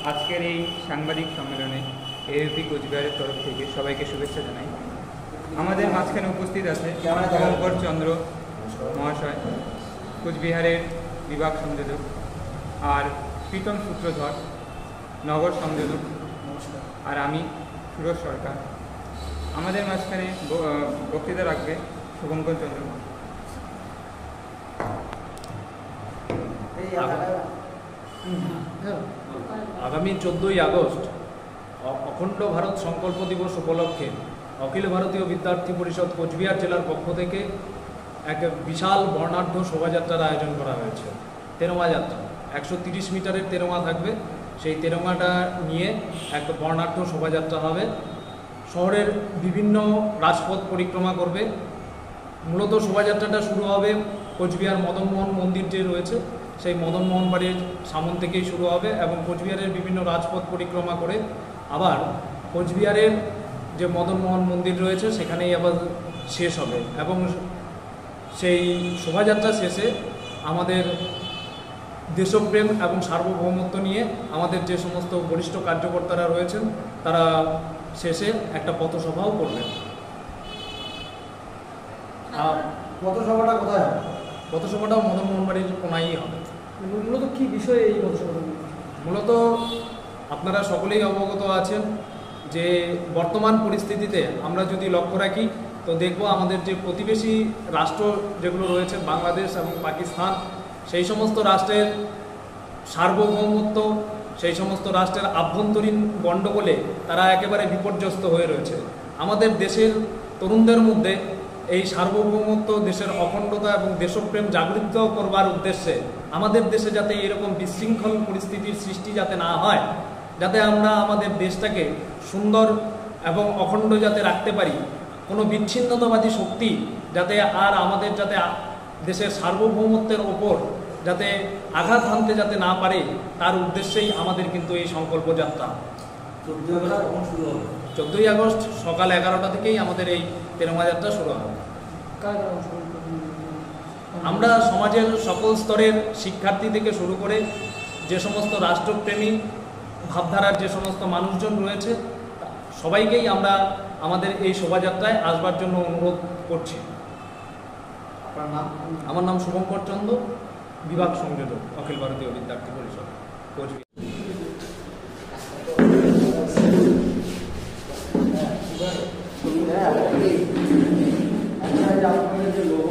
আজকের এই সাংবাদিক সম্মেলনে এএফপি কোচবিহারের তরফ থেকে সবাইকে শুভেচ্ছা জানাই। আমাদের মাঝখানে উপস্থিত আছে শুভঙ্কর চন্দ্র মহাশয়, কোচবিহারের বিভাগ সংযোজক, আর প্রীতম সূত্রধর, নগর সংযোজক, আর আমি সুরজ সরকার। আমাদের মাঝখানে বক্তৃতা রাখবে শুভঙ্কর চন্দ্র। আগামী 14ই আগস্ট অখণ্ড ভারত সংকল্প দিবস উপলক্ষে অখিল ভারতীয় বিদ্যার্থী পরিষদ কোচবিহার জেলার পক্ষ থেকে এক বিশাল বর্ণাঢ্য শোভাযাত্রার আয়োজন করা হয়েছে। তেরোমা যাত্রা 130 মিটারের তেরোমা থাকবে। সেই তেরোমাটা নিয়ে এক বর্ণাঢ্য শোভাযাত্রা হবে। শহরের বিভিন্ন রাজপথ পরিক্রমা করবে। মূলত শোভাযাত্রাটা শুরু হবে কোচবিহার মদনমোহন মন্দির যে রয়েছে সেই মদনমোহন বাড়ির সামন থেকেই শুরু হবে এবং কোচবিহারের বিভিন্ন রাজপথ পরিক্রমা করে আবার কোচবিহারের যে মদনমোহন মন্দির রয়েছে সেখানেই আবার শেষ হবে এবং সেই শোভাযাত্রা শেষে আমাদের দেশপ্রেম এবং সার্বভৌমত্ব নিয়ে আমাদের যে সমস্ত বরিষ্ঠ কার্যকর্তারা রয়েছেন তারা শেষে একটা পথসভাও করবেন। পথসভাটা কোথায় হবে? পথসভাটাও মদনমোহন বাড়ির কোনায়ই হবে। মূলত কি বিষয়ে এই পথসভাটা? মূলত আপনারা সকলেই অবগত আছেন যে বর্তমান পরিস্থিতিতে আমরা যদি লক্ষ্য রাখি তো দেখব আমাদের যে প্রতিবেশী রাষ্ট্র যেগুলো রয়েছে বাংলাদেশ এবং পাকিস্তান, সেই সমস্ত রাষ্ট্রের সার্বভৌমত্ব, সেই সমস্ত রাষ্ট্রের আভ্যন্তরীণ গণ্ডগোলে তারা একেবারে বিপর্যস্ত হয়ে রয়েছে। আমাদের দেশের তরুণদের মধ্যে এই সার্বভৌমত্ব, দেশের অখণ্ডতা এবং দেশপ্রেম জাগৃত করবার উদ্দেশ্যে আমাদের দেশে যাতে এরকম বিশৃঙ্খল পরিস্থিতির সৃষ্টি যাতে না হয়, যাতে আমরা আমাদের দেশটাকে সুন্দর এবং অখণ্ড যাতে রাখতে পারি, কোনো বিচ্ছিন্নতাবাদী শক্তি যাতে আর আমাদের যাতে দেশের সার্বভৌমত্বের ওপর যাতে আঘাত হানতে যাতে না পারে, তার উদ্দেশ্যেই আমাদের কিন্তু এই সংকল্প যাত্রা। 14ই আগস্ট সকাল 11টা থেকেই আমাদের এই তেরোমা যাত্রা শুরু হবে। আমরা সমাজের সকল স্তরের শিক্ষার্থী থেকে শুরু করে যে সমস্ত রাষ্ট্রপ্রেমী ভাবধারার যে সমস্ত মানুষজন রয়েছে সবাইকেই আমরা আমাদের এই শোভাযাত্রায় আসবার জন্য অনুরোধ করছি। আপনার নাম? আমার নাম শুভঙ্কর চন্দ্র, বিভাগ সংযোজক, অখিল ভারতীয় বিদ্যার্থী পরিষদ কোচবিহার। আপনাদের যে লোক